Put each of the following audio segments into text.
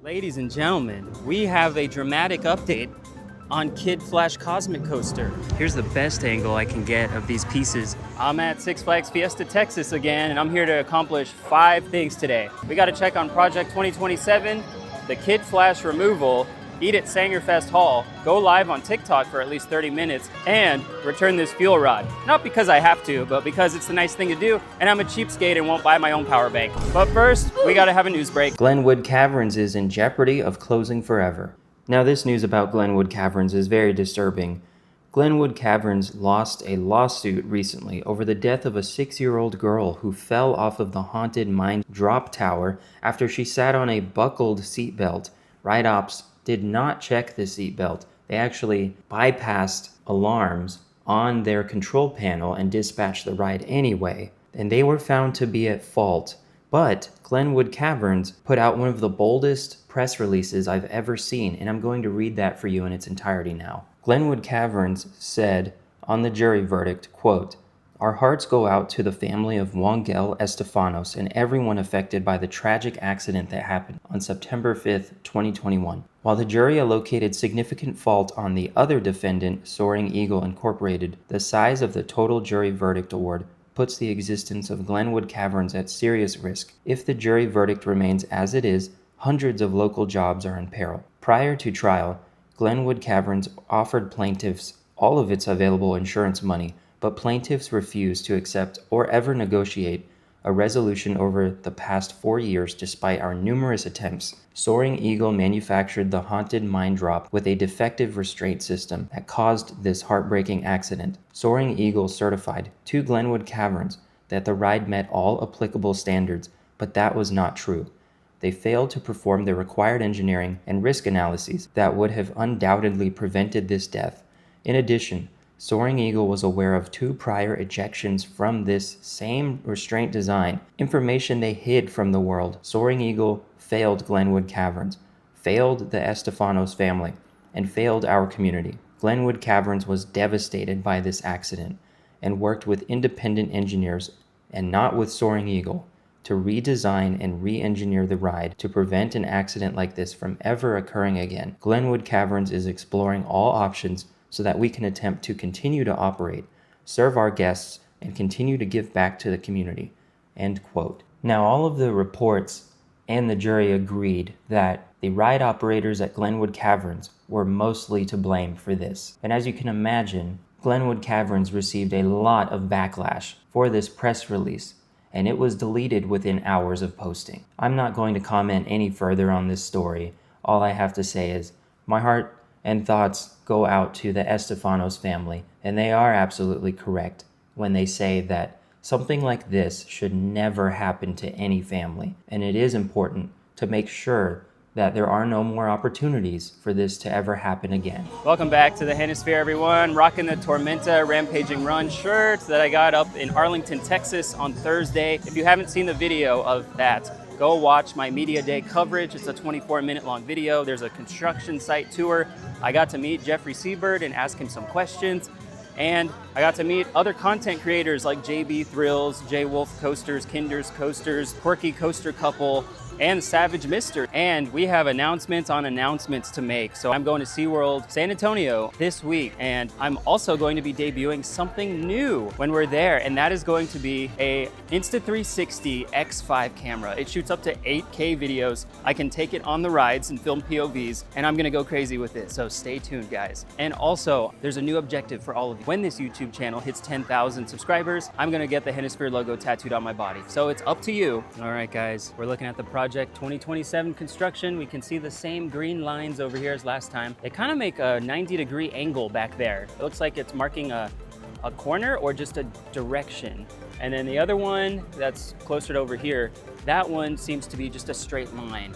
Ladies and gentlemen, we have a dramatic update on Kid Flash Cosmic Coaster. Here's the best angle I can get of these pieces. I'm at Six Flags Fiesta, Texas again, and I'm here to accomplish 5 things today. We gotta check on Project 2027, the Kid Flash removal, eat at Sangerfest Hall, go live on TikTok for at least 30 minutes, and return this fuel rod. Not because I have to, but because it's the nice thing to do, and I'm a cheapskate and won't buy my own power bank. But first, we gotta have a news break. Glenwood Caverns is in jeopardy of closing forever. Now, this news about Glenwood Caverns is very disturbing. Glenwood Caverns lost a lawsuit recently over the death of a 6-year-old girl who fell off of the haunted mine drop tower after she sat on a buckled seatbelt. Ride ops did not check the seatbelt. They actually bypassed alarms on their control panel and dispatched the ride anyway, and they were found to be at fault. But Glenwood Caverns put out one of the boldest press releases I've ever seen, and I'm going to read that for you in its entirety now. Glenwood Caverns said on the jury verdict, quote, "Our hearts go out to the family of Wangel Estefanos and everyone affected by the tragic accident that happened on September 5th, 2021. While the jury allocated significant fault on the other defendant, Soaring Eagle Incorporated, the size of the total jury verdict award puts the existence of Glenwood Caverns at serious risk. If the jury verdict remains as it is, hundreds of local jobs are in peril." Prior to trial, Glenwood Caverns offered plaintiffs all of its available insurance money, but plaintiffs refused to accept or ever negotiate a resolution over the past 4 years despite our numerous attempts. Soaring Eagle manufactured the haunted mine drop with a defective restraint system that caused this heartbreaking accident. Soaring Eagle certified to Glenwood Caverns that the ride met all applicable standards, but that was not true. They failed to perform the required engineering and risk analyses that would have undoubtedly prevented this death. In addition, Soaring Eagle was aware of 2 prior ejections from this same restraint design, information they hid from the world. Soaring Eagle failed Glenwood Caverns, failed the Estefanos family, and failed our community. Glenwood Caverns was devastated by this accident and worked with independent engineers and not with Soaring Eagle to redesign and re-engineer the ride to prevent an accident like this from ever occurring again. Glenwood Caverns is exploring all options so that we can attempt to continue to operate, serve our guests, and continue to give back to the community." End quote. Now, all of the reports and the jury agreed that the ride operators at Glenwood Caverns were mostly to blame for this. And as you can imagine, Glenwood Caverns received a lot of backlash for this press release, and it was deleted within hours of posting. I'm not going to comment any further on this story. All I have to say is my heart and thoughts go out to the Estefanos family, and they are absolutely correct when they say that something like this should never happen to any family, and it is important to make sure that there are no more opportunities for this to ever happen again. Welcome back to the Hennisphere, everyone. Rocking the Tormenta Rampaging Run shirt that I got up in Arlington, Texas on Thursday. If you haven't seen the video of that, go watch my Media Day coverage. It's a 24-minute long video. There's a construction site tour. I got to meet Jeffrey Seabird and ask him some questions. And I got to meet other content creators like JB Thrills, J Wolf Coasters, Kinder's Coasters, Quirky Coaster Couple, and Savage Mister. And we have announcements on announcements to make. So I'm going to SeaWorld San Antonio this week, and I'm also going to be debuting something new when we're there, and that is going to be a Insta360 X5 camera. It shoots up to 8K videos. I can take it on the rides and film POVs, and I'm gonna go crazy with it. So stay tuned, guys. And also, there's a new objective for all of you. When this YouTube channel hits 10,000 subscribers, I'm gonna get the Hennisphere logo tattooed on my body. So it's up to you. All right, guys, we're looking at the Project 2027 construction. We can see the same green lines over here as last time. They kind of make a 90-degree angle back there. It looks like it's marking a corner or just a direction. And then the other one that's closer to over here, that one seems to be just a straight line.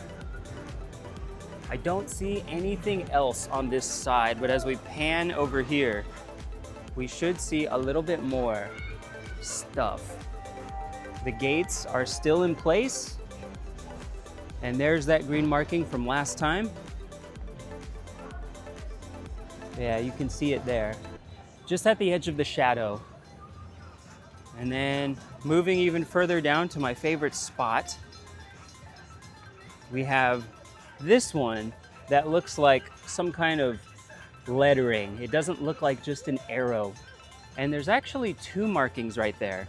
I don't see anything else on this side, but as we pan over here, we should see a little bit more stuff. The gates are still in place. And there's that green marking from last time. Yeah, you can see it there. Just at the edge of the shadow. And then moving even further down to my favorite spot, we have this one that looks like some kind of lettering. It doesn't look like just an arrow. And there's actually two markings right there.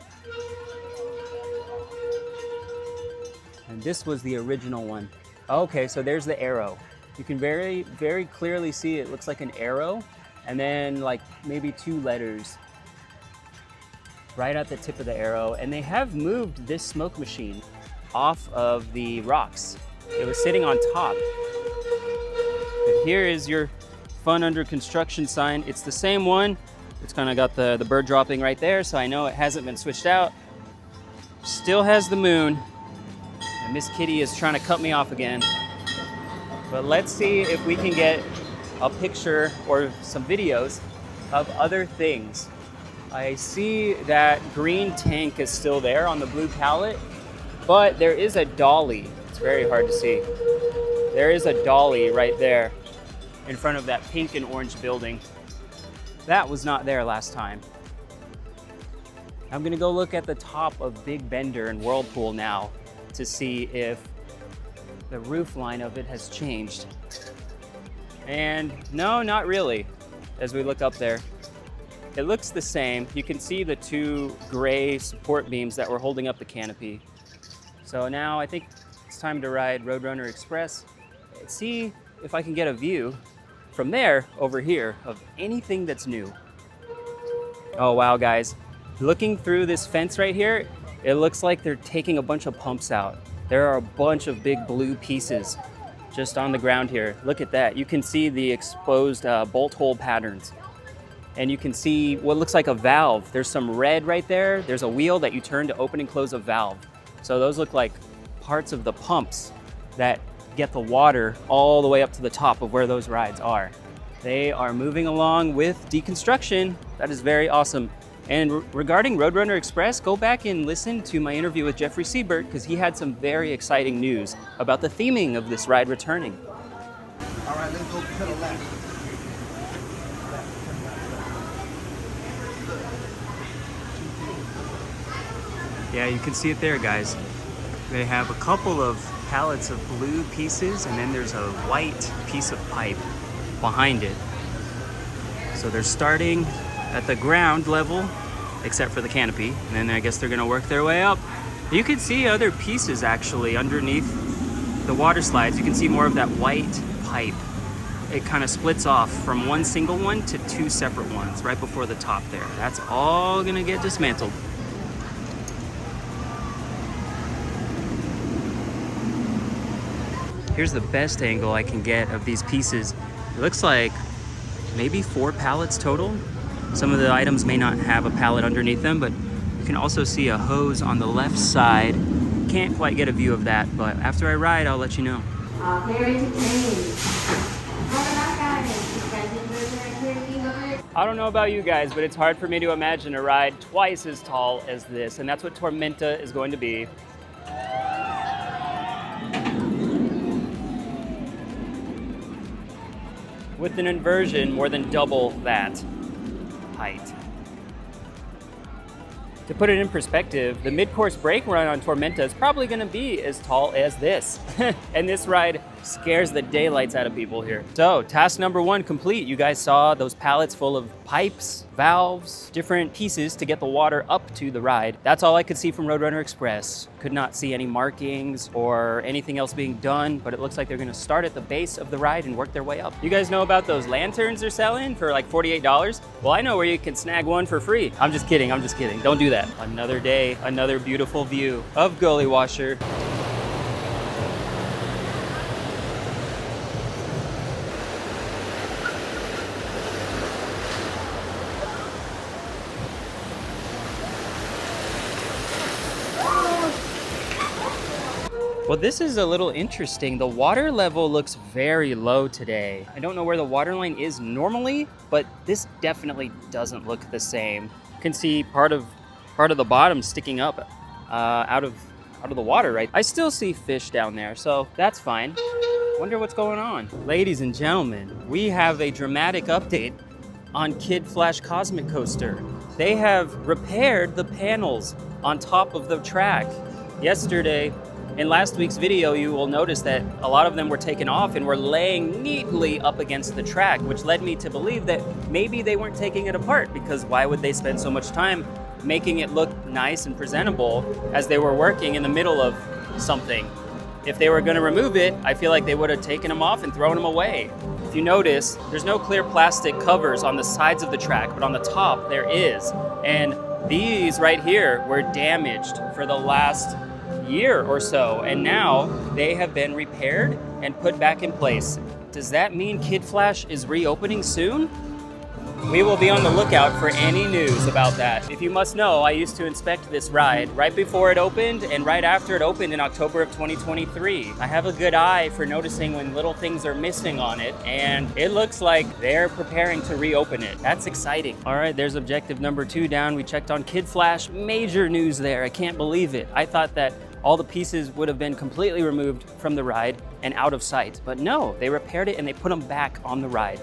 And this was the original one. Okay, so there's the arrow. You can very, very clearly see it looks like an arrow, and then like maybe two letters right at the tip of the arrow. And they have moved this smoke machine off of the rocks. It was sitting on top. But here is your fun under construction sign. It's the same one. It's kind of got the bird dropping right there, so I know it hasn't been switched out. Still has the moon. And Miss Kitty is trying to cut me off again. But let's see if we can get a picture or some videos of other things. I see that green tank is still there on the blue pallet, but there is a dolly. It's very hard to see. There is a dolly right there in front of that pink and orange building. That was not there last time. I'm gonna go look at the top of Big Bender and Whirlpool now to see if the roof line of it has changed. And no, not really. As we look up there, it looks the same. You can see the two gray support beams that were holding up the canopy. So now I think it's time to ride Roadrunner Express and see if I can get a view from there over here of anything that's new. Oh wow, guys. Looking through this fence right here, it looks like they're taking a bunch of pumps out. There are a bunch of big blue pieces just on the ground here. Look at that. You can see the exposed bolt hole patterns. And you can see what looks like a valve. There's some red right there. There's a wheel that you turn to open and close a valve. So those look like parts of the pumps that get the water all the way up to the top of where those rides are. They are moving along with deconstruction. That is very awesome. And regarding Roadrunner Express, go back and listen to my interview with Jeffrey Siebert because he had some very exciting news about the theming of this ride returning. All right, let's go to the left. Yeah, you can see it there, guys. They have a couple of pallets of blue pieces, and then there's a white piece of pipe behind it. So they're starting at the ground level, except for the canopy, and then I guess they're gonna work their way up. You can see other pieces actually underneath the water slides. You can see more of that white pipe. It kind of splits off from one single one to two separate ones right before the top there. That's all gonna get dismantled. Here's the best angle I can get of these pieces. It looks like maybe 4 pallets total. Some of the items may not have a pallet underneath them, but you can also see a hose on the left side. Can't quite get a view of that, but after I ride, I'll let you know. Very entertaining. I don't know about you guys, but it's hard for me to imagine a ride twice as tall as this, and that's what Tormenta is going to be. With an inversion more than double that height. To put it in perspective, the mid-course brake run on Tormenta is probably gonna be as tall as this. And this ride scares the daylights out of people here. So, task number 1 complete. You guys saw those pallets full of pipes, valves, different pieces to get the water up to the ride. That's all I could see from Roadrunner Express. Could not see any markings or anything else being done, but it looks like they're gonna start at the base of the ride and work their way up. You guys know about those lanterns they're selling for like $48? Well, I know where you can snag one for free. I'm just kidding, Don't do that. Another day, another beautiful view of Gully Washer. Well, this is a little interesting. The water level looks very low today. I don't know where the water line is normally, but this definitely doesn't look the same. You can see part of the bottom sticking up out of the water, right? I still see fish down there, so that's fine. Wonder what's going on. Ladies and gentlemen, we have a dramatic update on Kid Flash Cosmic Coaster. They have repaired the panels on top of the track. Yesterday, In last week's video, you will notice that a lot of them were taken off and were laying neatly up against the track, which led me to believe that maybe they weren't taking it apart, because why would they spend so much time making it look nice and presentable as they were working in the middle of something? If they were going to remove it, I feel like they would have taken them off and thrown them away. If you notice, there's no clear plastic covers on the sides of the track, but on the top there is. And these right here were damaged for the last year or so, and now they have been repaired and put back in place. Does that mean Kid Flash is reopening soon? We will be on the lookout for any news about that. If you must know, I used to inspect this ride right before it opened and right after it opened in October of 2023. I have a good eye for noticing when little things are missing on it, and it looks like they're preparing to reopen it. That's exciting. All right, there's objective number 2 down. We checked on Kid Flash. Major news there. I can't believe it. I thought that all the pieces would have been completely removed from the ride and out of sight, but no, they repaired it and they put them back on the ride.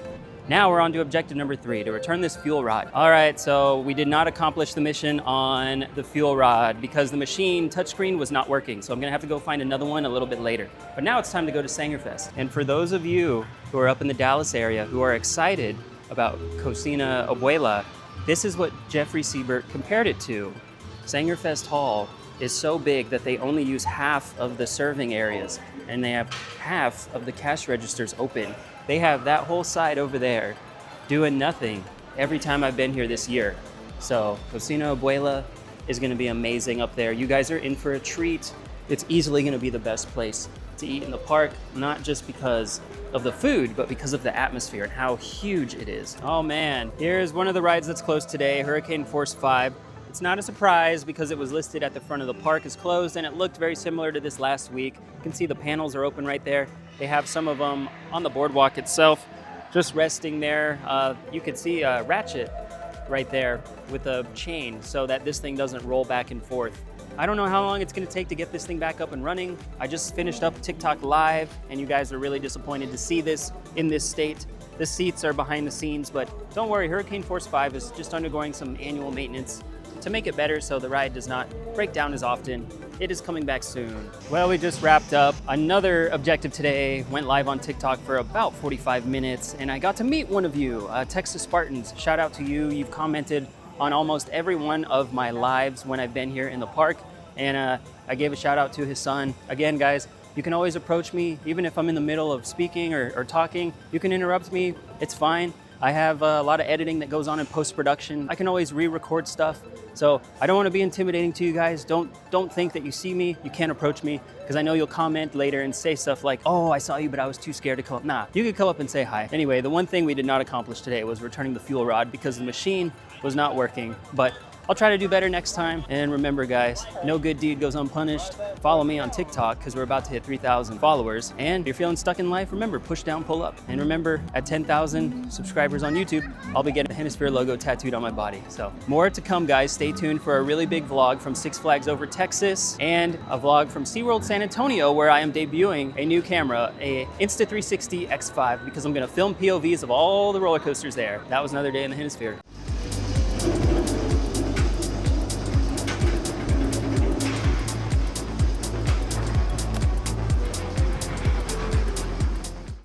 Now we're on to objective number 3, to return this fuel rod. All right, so we did not accomplish the mission on the fuel rod because the machine touchscreen was not working. So I'm gonna have to go find another one a little bit later. But now it's time to go to Sangerfest. And for those of you who are up in the Dallas area who are excited about Cocina Abuela, this is what Jeffrey Siebert compared it to. Sangerfest Hall is so big that they only use half of the serving areas and they have half of the cash registers open. They have that whole side over there doing nothing every time I've been here this year. So Cocina Abuela is gonna be amazing up there. You guys are in for a treat. It's easily gonna be the best place to eat in the park, not just because of the food, but because of the atmosphere and how huge it is. Oh man, here's one of the rides that's closed today, Hurricane Force 5. It's not a surprise because it was listed at the front of the park as closed, and it looked very similar to this last week. You can see the panels are open right there. They have some of them on the boardwalk itself, just resting there. You could see a ratchet right there with a chain so that this thing doesn't roll back and forth. I don't know how long it's gonna take to get this thing back up and running. I just finished up TikTok Live, and you guys are really disappointed to see this in this state. The seats are behind the scenes, but don't worry, Hurricane Force 5 is just undergoing some annual maintenance to make it better so the ride does not break down as often. It is coming back soon. Well, we just wrapped up another objective today, went live on TikTok for about 45 minutes, and I got to meet one of you, Texas Spartans. Shout out to you. You've commented on almost every one of my lives when I've been here in the park, and I gave a shout out to his son. Again, guys, you can always approach me, even if I'm in the middle of speaking or talking. You can interrupt me, it's fine. I have a lot of editing that goes on in post-production. I can always re-record stuff. So I don't want to be intimidating to you guys. Don't think that you see me, you can't approach me, because I know you'll comment later and say stuff like, oh, I saw you, but I was too scared to come up. Nah, you could come up and say hi. Anyway, the one thing we did not accomplish today was returning the fuel rod because the machine was not working, but I'll try to do better next time. And remember, guys, no good deed goes unpunished. Follow me on TikTok because we're about to hit 3,000 followers. And if you're feeling stuck in life, remember, push down, pull up. And remember, at 10,000 subscribers on YouTube, I'll be getting the Hennisphere logo tattooed on my body. So more to come, guys. Stay tuned for a really big vlog from Six Flags Over Texas and a vlog from SeaWorld San Antonio where I am debuting a new camera, a Insta360 X5, because I'm gonna film POVs of all the roller coasters there. That was another day in the Hennisphere.